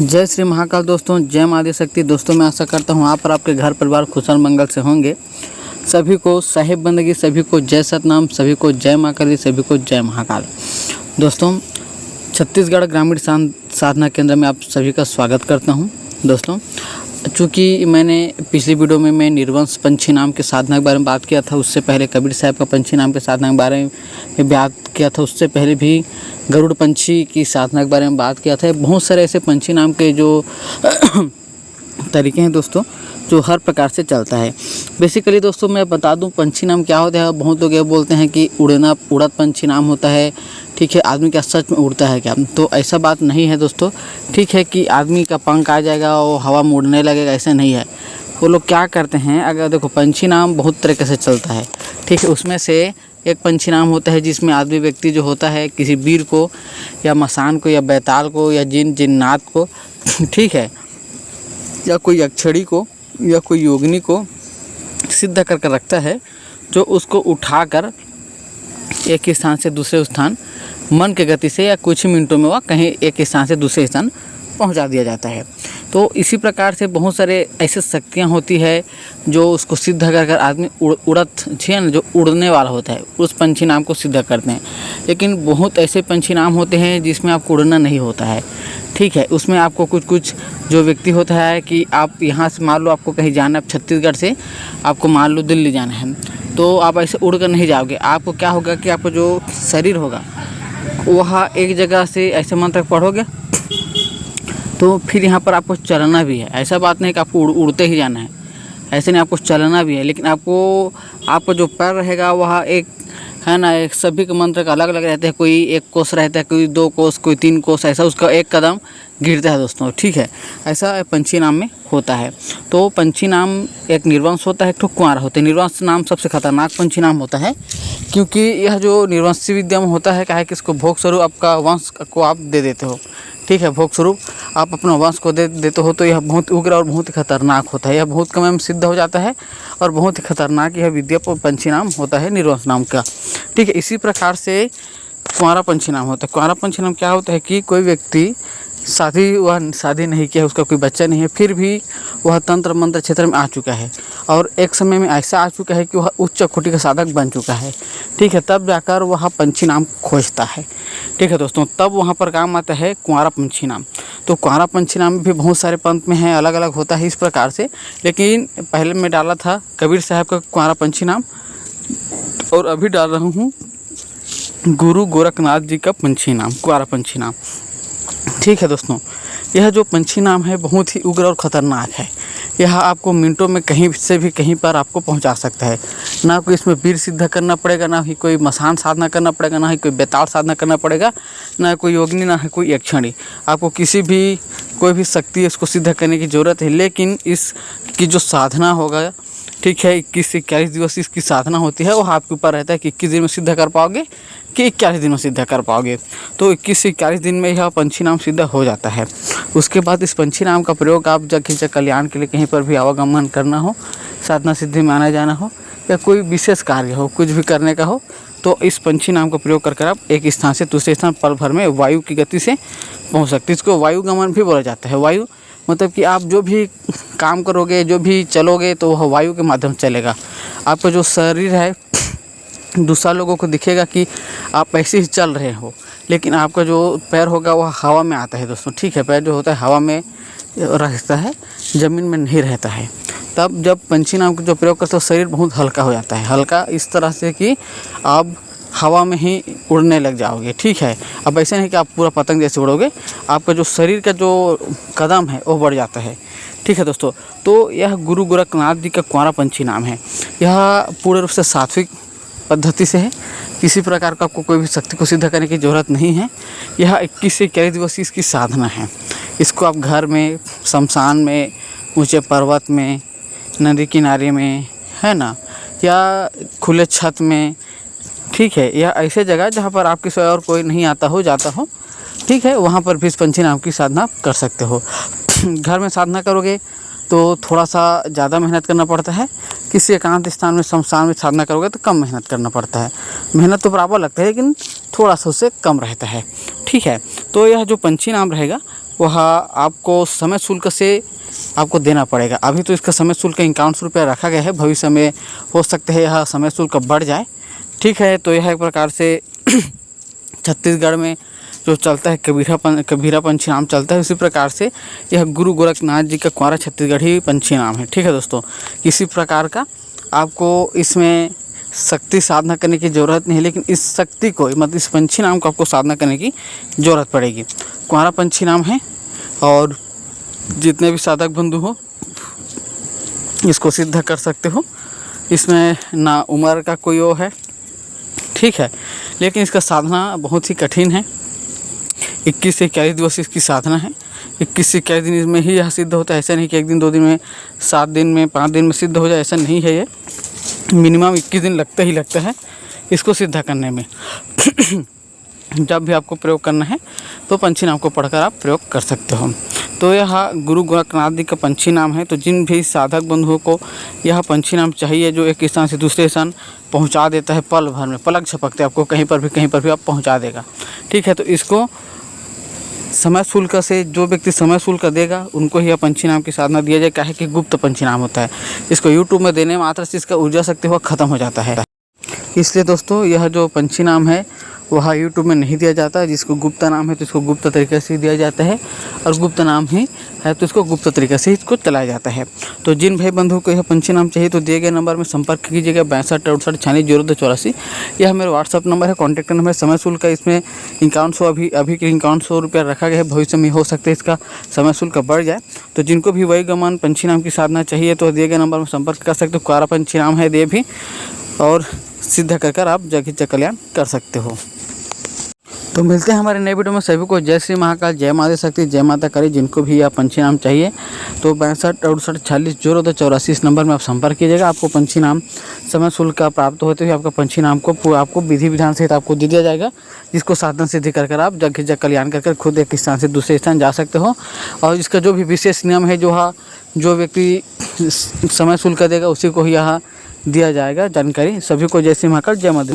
जय श्री महाकाल दोस्तों, जय माँ आदिशक्ति। दोस्तों मैं आशा करता हूँ आप और आपके घर परिवार खुशहाल मंगल से होंगे। सभी को साहिब बंदगी, सभी को जय सतनाम, सभी को जय माँ काली, सभी को जय महाकाल। दोस्तों छत्तीसगढ़ ग्रामीण साधना केंद्र में आप सभी का स्वागत करता हूँ। दोस्तों चूँकि मैंने पिछली वीडियो में मैं निर्वंश पंछी नाम के साधना के बारे में बात किया था, उससे पहले कबीर साहब का पंछी नाम के साधना के बारे में बात किया था, उससे पहले भी गरुड़ पंछी की साधना के बारे में बात किया था। बहुत सारे ऐसे पंछी नाम के जो तरीके हैं दोस्तों, जो हर प्रकार से चलता है। बेसिकली दोस्तों मैं बता दूं पंछी नाम क्या होता है। बहुत लोग ये बोलते हैं कि उड़त पंछी नाम होता है। ठीक है, आदमी क्या सच में उड़ता है क्या? तो ऐसा बात नहीं है दोस्तों। ठीक है कि आदमी का पंख आ जाएगा और हवा में उड़ने लगेगा, ऐसा नहीं है। वो लोग क्या करते हैं, अगर देखो पंछी नाम बहुत तरीके से चलता है। ठीक है, उसमें से एक पंछी नाम होता है जिसमें आदमी व्यक्ति जो होता है किसी वीर को या मसान को या बैताल को या जिन्नात को, ठीक है, या कोई अक्षड़ी को या कोई योगिनी को सिद्ध कर रखता है, जो उसको उठाकर एक स्थान से दूसरे स्थान मन के गति से या कुछ ही मिनटों में वह कहीं एक स्थान से दूसरे स्थान पहुंचा दिया जाता है। तो इसी प्रकार से बहुत सारे ऐसे शक्तियां होती है जो उसको सिद्ध कर आदमी उड़त है ना, जो उड़ने वाला होता है, उस पंछी नाम को सिद्ध करते हैं। लेकिन बहुत ऐसे पंछी नाम होते हैं जिसमें आपको उड़ना नहीं होता है। ठीक है, उसमें आपको कुछ जो व्यक्ति होता है कि आप यहाँ से मान लो आपको कहीं जाना है, छत्तीसगढ़ से आपको मान लो दिल्ली जाना है, तो आप ऐसे उड़ कर नहीं जाओगे। आपको क्या होगा कि आपका जो शरीर होगा वह एक जगह से ऐसे मंत्र पढ़ोगे तो फिर यहाँ पर आपको चलना भी है। ऐसा बात नहीं कि आपको उड़ते ही जाना है, ऐसे नहीं, आपको चलना भी है। लेकिन आपको जो पैर रहेगा वह एक है ना, एक सभी के मंत्र का अलग अलग रहते हैं। कोई 1 कोस रहता है, कोई 2 कोस, कोई 3 कोस, ऐसा उसका एक कदम गिरता है दोस्तों। ठीक है, ऐसा पंछी नाम में होता है। तो पंछी नाम एक निर्वंश होता है, एक ठो कुंवारा होता है। निर्वंश नाम सबसे खतरनाक पंछी नाम होता है, क्योंकि यह जो निर्वंशी विद्या में होता है, क्या है कि इसको भोग स्वरूप आपका वंश को आप दे देते हो। ठीक है, भोग स्वरूप आप अपना वंश को दे देते हो, तो यह बहुत उग्र और बहुत ही खतरनाक होता है। यह बहुत कम में सिद्ध हो जाता है और बहुत ही खतरनाक यह विद्या पंछी नाम होता है निर्वंश नाम का। ठीक है, इसी प्रकार से कुंवारा पंछी नाम होता है। कुंवारा पंछी नाम क्या होता है कि कोई व्यक्ति शादी नहीं किया, उसका कोई बच्चा नहीं है, फिर भी वह तंत्र मंत्र क्षेत्र में आ चुका है और एक समय में ऐसा आ चुका है कि वह उच्च कोटि का साधक बन चुका है। ठीक है, तब जाकर वह पंछी नाम खोजता है। ठीक है दोस्तों, तब वहाँ पर काम आता है कुंवारा पंछी नाम। तो कुंवारा पंछी नाम भी बहुत सारे पंथ में है, अलग अलग होता है इस प्रकार से। लेकिन पहले मैं डाला था कबीर साहब का कुंवारा पंछी नाम, और अभी डाल रहा हूँ गुरु गोरखनाथ जी का पंछी नाम, कुंवारा पंछी नाम। ठीक है दोस्तों, यह जो पंछी नाम है बहुत ही उग्र और ख़तरनाक है। यह आपको मिनटों में कहीं से भी कहीं पर आपको पहुंचा सकता है। ना कोई इसमें वीर सिद्ध करना पड़ेगा, ना ही कोई मसान साधना करना पड़ेगा, ना ही कोई बेताल साधना करना पड़ेगा, ना कोई योगिनी, ना है कोई यक्षिणी। आपको कोई भी शक्ति इसको सिद्ध करने की ज़रूरत है। लेकिन इसकी जो साधना होगा, ठीक है, 21 से 41 दिवस इसकी साधना होती है। वह आपके ऊपर रहता है कि 21 दिन में सिद्ध कर पाओगे कि 41 दिन में सिद्ध कर पाओगे। तो 21 से 41 दिन में यह पंछी नाम सिद्ध हो जाता है। उसके बाद इस पंछी नाम का प्रयोग आप जगह कल्याण के लिए कहीं पर भी आवागमन करना हो, साधना सिद्धि में आना जाना हो, या कोई विशेष कार्य हो, कुछ भी करने का हो, तो इस पंछी नाम का प्रयोग कर आप एक स्थान से दूसरे स्थान पल भर में वायु की गति से पहुँच सकते। इसको वायुगमन भी बोला जाता है। वायु मतलब कि आप जो भी काम करोगे, जो भी चलोगे, तो वह वायु के माध्यम से चलेगा। आपका जो शरीर है दूसरा लोगों को दिखेगा कि आप ऐसे ही चल रहे हो, लेकिन आपका जो पैर होगा वह हवा में आता है दोस्तों। ठीक है, पैर जो होता है हवा में रहता है, ज़मीन में नहीं रहता है। तब जब पंछी नाम का जो प्रयोग करते हो शरीर बहुत हल्का हो जाता है। हल्का इस तरह से कि आप हवा में ही उड़ने लग जाओगे। ठीक है, अब ऐसे नहीं कि आप पूरा पतंग जैसे उड़ोगे, आपका जो शरीर का जो कदम है वो बढ़ जाता है। ठीक है दोस्तों, तो यह गुरु गोरखनाथ जी का कुंवारा पंछी नाम है। यह पूर्ण रूप से सात्विक पद्धति से है। किसी प्रकार का आपको कोई भी शक्ति को सिद्ध करने की ज़रूरत नहीं है। यह 21 से 41 दिवस इसकी साधना है। इसको आप घर में, शमशान में, ऊंचे पर्वत में, नदी किनारे में, है ना, या खुले छत में, ठीक है, या ऐसे जगह जहाँ पर आपके सिवा और कोई नहीं आता हो जाता हो, ठीक है, वहाँ पर भी इस पंछी नाम की साधना कर सकते हो। घर में साधना करोगे तो थोड़ा सा ज़्यादा मेहनत करना पड़ता है। किसी एकांत स्थान में, शमशान में साधना करोगे तो कम मेहनत करना पड़ता है। मेहनत तो बराबर लगता है, लेकिन थोड़ा सा उससे कम रहता है। ठीक है, तो यह जो पंछी नाम रहेगा वह आपको समय शुल्क से आपको देना पड़ेगा। अभी तो इसका समय शुल्क 51 रुपया रखा गया है, भविष्य में हो सकता है यह समय शुल्क बढ़ जाए। ठीक है, तो यह एक प्रकार से छत्तीसगढ़ में जो चलता है कबीरा पंछी नाम चलता है, उसी प्रकार से यह गुरु गोरखनाथ जी का कुंवारा छत्तीसगढ़ी पंछी नाम है। ठीक है दोस्तों, किसी प्रकार का आपको इसमें शक्ति साधना करने की ज़रूरत नहीं है, लेकिन इस शक्ति को मतलब इस पंछी नाम को आपको साधना करने की ज़रूरत पड़ेगी। कुंवारा पंछी नाम है और जितने भी साधक बंधु हो इसको सिद्ध कर सकते हो। इसमें ना उम्र का कोई वो है, ठीक है, लेकिन इसका साधना बहुत ही कठिन है। 21 से 41 दिवस इसकी साधना है। 21 से 41 दिन इसमें ही यह सिद्ध होता है। ऐसा नहीं कि 1 दिन 2 दिन में, 7 दिन में, 5 दिन में सिद्ध हो जाए, ऐसा नहीं है। ये मिनिमम 21 दिन लगता ही लगता है इसको सिद्ध करने में। जब भी आपको प्रयोग करना है तो पंछी नाम को पढ़कर आप प्रयोग कर सकते हो। तो यह गुरु गोरखनाथ जी का पंछी नाम है। तो जिन भी साधक बंधुओं को यह पंछी नाम चाहिए जो एक स्थान से दूसरे स्थान पहुंचा देता है, पल भर में, पलक झपकते आपको कहीं पर भी आप पहुंचा देगा। ठीक है, तो इसको समय शुल्क से, जो व्यक्ति समय शुल्क देगा उनको ही यह पंछी नाम की साधना दिया जाए। काहे कि गुप्त पंछी नाम होता है, इसको यूट्यूब में देने मात्र से इसका ऊर्जा शक्ति हुआ ख़त्म हो जाता है। इसलिए दोस्तों यह जो पंछी नाम है वह यूट्यूब में नहीं दिया जाता है। जिसको गुप्त नाम है तो इसको गुप्त तरीके से दिया जाता है, और गुप्त नाम ही है तो इसको गुप्त तरीके से इसको चलाया जाता है। तो जिन भाई बंधु को यह पंछी नाम चाहिए तो दिए गए नंबर में संपर्क कीजिएगा 62 68 96 084। यह मेरा व्हाट्सअप नंबर है, कॉन्टैक्ट नंबर है। समय शुल्क का इसमें 5100 अभी के 5100 रुपया रखा गया है। भविष्य में हो सकता है इसका समय शुल्क बढ़ जाए। तो जिनको भी वैगमान पंछी नाम की साधना चाहिए तो दिए गए नंबर में संपर्क कर सकते हो। कुंवारा पंछी नाम है ये भी, और सिद्ध कर आप जगह कल्याण कर सकते हो। तो मिलते हैं हमारे नए वीडियो में। सभी को जय श्री महाकाल, जय माता शक्ति, जय माता करी। जिनको भी यह पंछी नाम चाहिए तो 62 68 46 02 84 इस नंबर में आप संपर्क कीजिएगा। आपको पंछी नाम समय शुल्क का प्राप्त होते हुए आपका पंछी नाम को आपको विधि विधान सहित आपको दे दिया जाएगा, जिसको साधन सिद्धि कर आप जगह कल्याण कर खुद एक स्थान से दूसरे स्थान जा सकते हो। और इसका जो भी विशेष नियम है, जो व्यक्ति समय शुल्क देगा उसी को ही यहाँ दिया जाएगा जानकारी। सभी को जय श्री महाकाल, जय माता।